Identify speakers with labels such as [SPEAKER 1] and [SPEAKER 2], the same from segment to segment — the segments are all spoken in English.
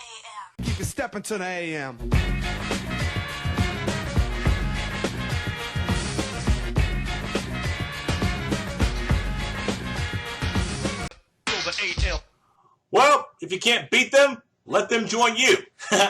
[SPEAKER 1] A&M. Keep it stepping to the A&M.
[SPEAKER 2] Well, if you can't beat them, let them join you.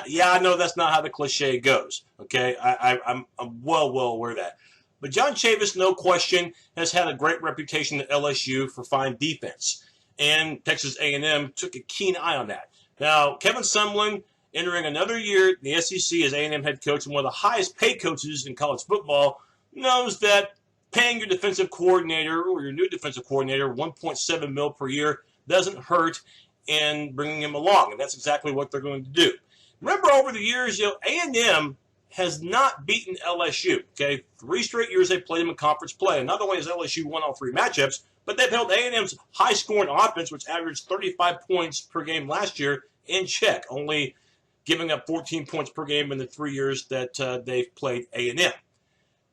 [SPEAKER 2] Yeah, I know that's not how the cliche goes. Okay, I'm well aware of that. But John Chevas, no question, has had a great reputation at LSU for fine defense, and Texas A&M took a keen eye on that. Now, Kevin Sumlin, entering another year in the SEC as A&M head coach and one of the highest paid coaches in college football, knows that paying your defensive coordinator or your new defensive coordinator $1.7 million per year doesn't hurt in bringing him along, and that's exactly what they're going to do. Remember, over the years, A&M has not beaten LSU. Okay, 3 straight years they played them in conference play, and not only has LSU won all 3 matchups, but they've held A&M's high-scoring offense, which averaged 35 points per game last year, in check, only giving up 14 points per game in the 3 years that they've played A&M.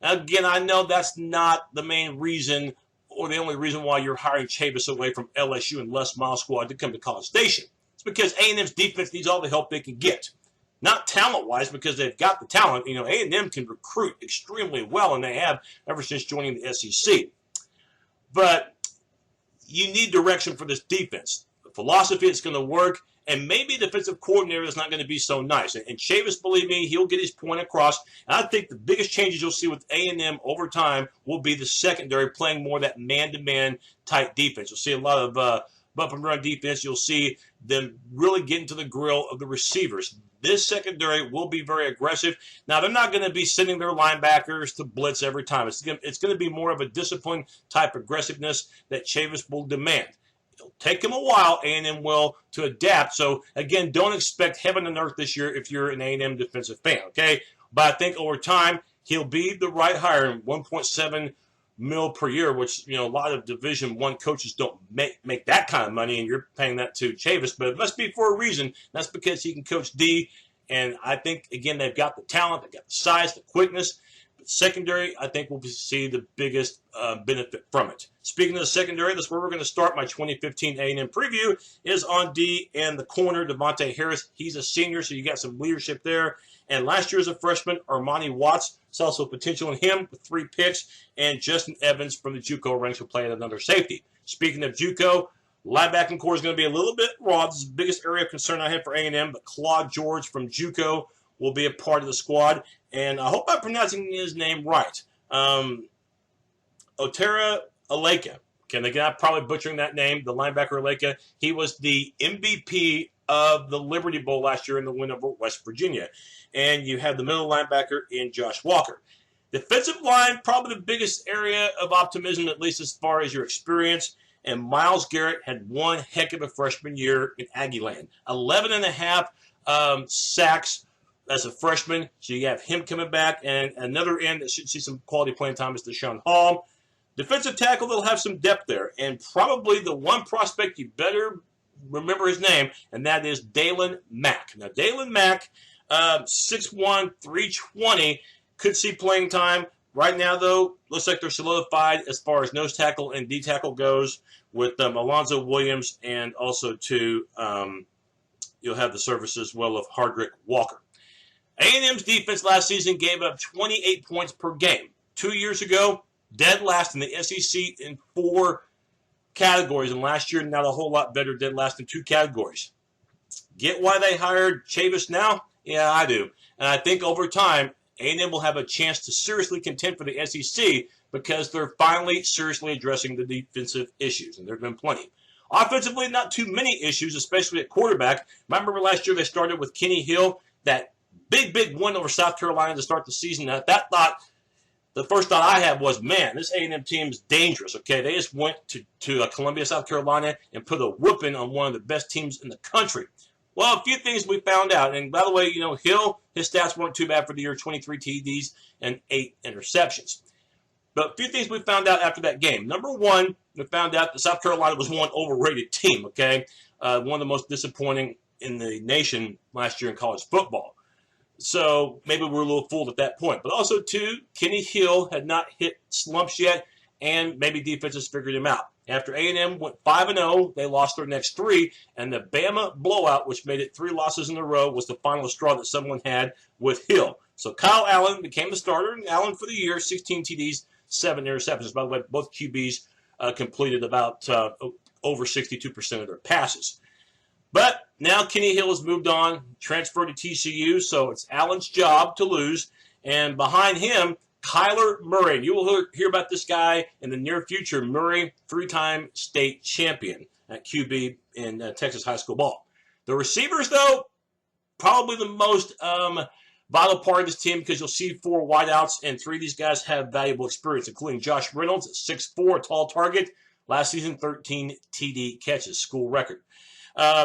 [SPEAKER 2] Again, I know that's not the main reason or the only reason why you're hiring Chevas away from LSU and Les Miles squad to come to College Station. It's because A&M's defense needs all the help they can get. Not talent-wise, because they've got the talent. A&M can recruit extremely well, and they have ever since joining the SEC. But you need direction for this defense. The philosophy is going to work, and maybe the defensive coordinator is not going to be so nice. And Chevas, believe me, he'll get his point across. And I think the biggest changes you'll see with A&M over time will be the secondary playing more of that man-to-man type defense. You'll see a lot of bump and run defense. You'll see them really get into the grill of the receivers. This secondary will be very aggressive. Now, they're not going to be sending their linebackers to blitz every time. It's going to be more of a disciplined type aggressiveness that Chevas will demand. It'll take him a while, A&M will, to adapt. So, again, don't expect heaven and earth this year if you're an A&M defensive fan, okay? But I think over time, he'll be the right hire, $1.7 million per year, which, a lot of Division I coaches don't make that kind of money, and you're paying that to Chevas. But it must be for a reason. That's because he can coach D, and I think, again, they've got the talent, they've got the size, the quickness. But secondary, I think we'll see the biggest benefit from it. Speaking of the secondary, that's where we're going to start. My 2015 A&M preview is on D and the corner, Devontae Harris. He's a senior, so you got some leadership there. And last year as a freshman, Armani Watts saw some potential in him with 3 picks, and Justin Evans from the JUCO ranks will play at another safety. Speaking of JUCO, linebacking core is going to be a little bit raw. This is the biggest area of concern I have for A&M, but Claude George from JUCO will be a part of the squad, and I hope I'm pronouncing his name right. Otera Aleka. Again, I'm probably butchering that name, the linebacker Aleka. He was the MVP of the Liberty Bowl last year in the win over West Virginia. And you have the middle linebacker in Josh Walker. Defensive line, probably the biggest area of optimism, at least as far as your experience. And Myles Garrett had one heck of a freshman year in Aggie land. 11.5 sacks as a freshman. So you have him coming back. And another end that should see some quality playing time is Deshaun Hall. Defensive tackle, they'll have some depth there. And probably the one prospect you better remember his name, and that is Dalen Mack. Now, Dalen Mack, 6'1", 320, could see playing time. Right now, though, looks like they're solidified as far as nose tackle and D tackle goes with Alonzo Williams, and also, too, you'll have the services as well of Hardrick Walker. A&M's defense last season gave up 28 points per game. 2 years ago, dead last in the SEC in 4 categories, and last year not a whole lot better, dead last in 2 categories. Get why they hired Chevas now? Yeah, I do. And I think over time, A&M will have a chance to seriously contend for the SEC because they're finally seriously addressing the defensive issues, and there have been plenty. Offensively, not too many issues, especially at quarterback. I remember last year they started with Kenny Hill, that big win over South Carolina to start the season. Now, the first thought I had was, man, this A&M team is dangerous, okay? They just went to Columbia, South Carolina, and put a whooping on one of the best teams in the country. Well, a few things we found out. And by the way, Hill, his stats weren't too bad for the year, 23 TDs and 8 interceptions. But a few things we found out after that game. Number one, we found out that South Carolina was one overrated team, okay? One of the most disappointing in the nation last year in college football. So maybe we were a little fooled at that point. But also, too, Kenny Hill had not hit slumps yet, and maybe defenses figured him out. After A&M went 5-0, they lost their next 3, and the Bama blowout, which made it 3 losses in a row, was the final straw that someone had with Hill. So Kyle Allen became the starter, and Allen for the year, 16 TDs, 7 interceptions. By the way, both QBs completed about over 62% of their passes. But now Kenny Hill has moved on, transferred to TCU, so it's Allen's job to lose. And behind him, Kyler Murray. And you will hear about this guy in the near future. Murray, 3-time state champion at QB in Texas high school ball. The receivers, though, probably the most vital part of this team because you'll see 4 wideouts, and 3 of these guys have valuable experience, including Josh Reynolds at 6'4", a tall target. Last season, 13 TD catches, school record.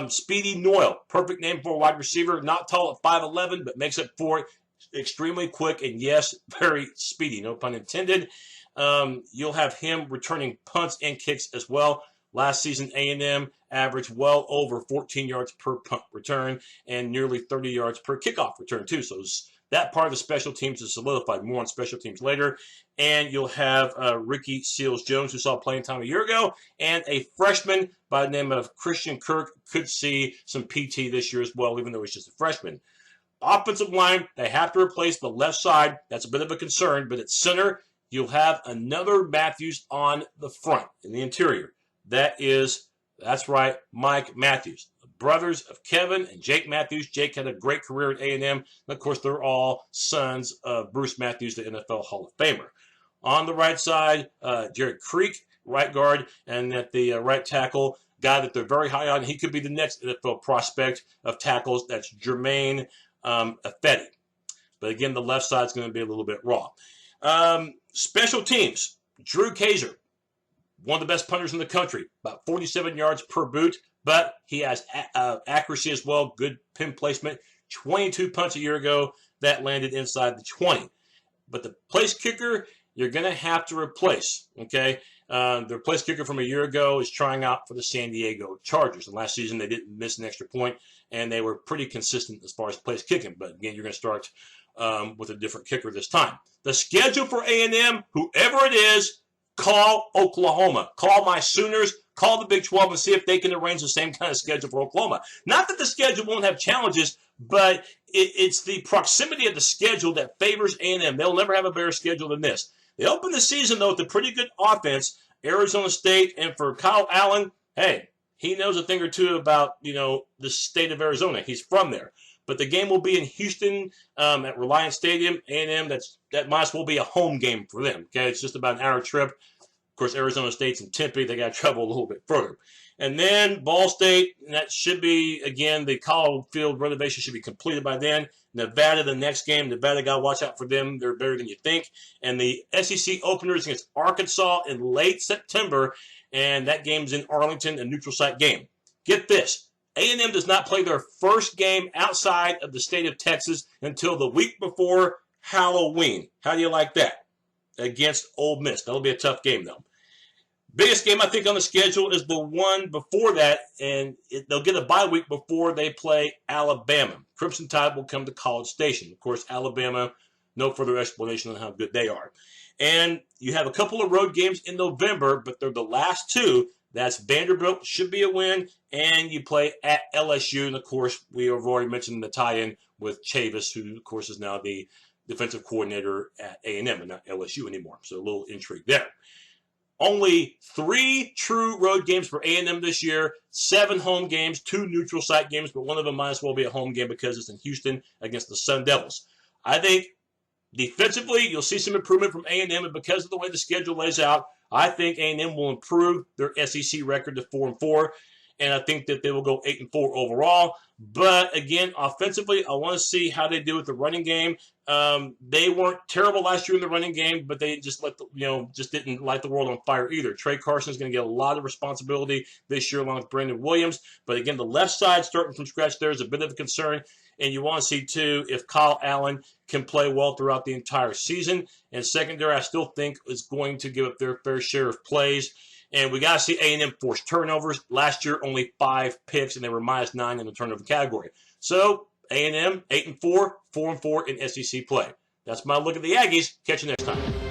[SPEAKER 2] Speedy Noyle, perfect name for a wide receiver, not tall at 5'11", but makes up for it. Extremely quick and, yes, very speedy, no pun intended. You'll have him returning punts and kicks as well. Last season, A&M averaged well over 14 yards per punt return and nearly 30 yards per kickoff return, too. So that part of the special teams is solidified. More on special teams later. And you'll have Ricky Seals-Jones, who saw playing time a year ago, and a freshman by the name of Christian Kirk could see some PT this year as well, even though he's just a freshman. Offensive line, they have to replace the left side. That's a bit of a concern, but at center, you'll have another Matthews on the front in the interior. That's right, Mike Matthews. The brothers of Kevin and Jake Matthews. Jake had a great career at A&M. And, of course, they're all sons of Bruce Matthews, the NFL Hall of Famer. On the right side, Jared Creek, right guard, and at the right tackle, guy that they're very high on. He could be the next NFL prospect of tackles. That's Jermaine Affetti. But again, the left side is going to be a little bit raw. Special teams, Drew Kaiser, one of the best punters in the country, about 47 yards per boot, but he has accuracy as well, good pin placement. 22 punts a year ago that landed inside the 20. But the place kicker, you're going to have to replace, okay? Their place kicker from a year ago is trying out for the San Diego Chargers. And last season, they didn't miss an extra point, and they were pretty consistent as far as place kicking. But again, you're going to start with a different kicker this time. The schedule for A&M, whoever it is, call Oklahoma. Call my Sooners. Call the Big 12 and see if they can arrange the same kind of schedule for Oklahoma. Not that the schedule won't have challenges, but it's the proximity of the schedule that favors A&M. They'll never have a better schedule than this. They opened the season, though, with a pretty good offense, Arizona State, and for Kyle Allen, hey, he knows a thing or two about, the state of Arizona. He's from there. But the game will be in Houston at Reliant Stadium. A&M, that might as well be a home game for them. Okay, it's just about an hour trip. Of course, Arizona State's in Tempe. They got to travel a little bit further. And then Ball State, and that should be, again, the College Field renovation should be completed by then. Nevada, the next game. Nevada, got to watch out for them. They're better than you think. And the SEC openers against Arkansas in late September, and that game's in Arlington, a neutral site game. Get this. A&M does not play their first game outside of the state of Texas until the week before Halloween. How do you like that? Against Ole Miss. That'll be a tough game, though. Biggest game, I think, on the schedule is the one before that, and they'll get a bye week before they play Alabama. Crimson Tide will come to College Station. Of course, Alabama, no further explanation on how good they are. And you have a couple of road games in November, but they're the last 2. That's Vanderbilt, should be a win, and you play at LSU. And, of course, we have already mentioned the tie-in with Chevas, who, of course, is now the defensive coordinator at A&M and not LSU anymore. So a little intrigue there. Only 3 true road games for A&M this year, 7 home games, 2 neutral site games, but one of them might as well be a home game because it's in Houston against the Sun Devils. I think defensively, you'll see some improvement from A&M, and because of the way the schedule lays out, I think A&M will improve their SEC record to 4-4, and I think that they will go 8-4 overall. But again, offensively, I want to see how they do with the running game. They weren't terrible last year in the running game, but they just just didn't light the world on fire either. Tra Carson is going to get a lot of responsibility this year along with Brandon Williams. But again, the left side starting from scratch there is a bit of a concern. And you want to see, too, if Kyle Allen can play well throughout the entire season. And secondary, I still think, is going to give up their fair share of plays. And we got to see A&M force turnovers. Last year, only 5 picks, and they were -9 in the turnover category. So, A&M, 8-4, 4-4 in SEC play. That's my look at the Aggies. Catch you next time.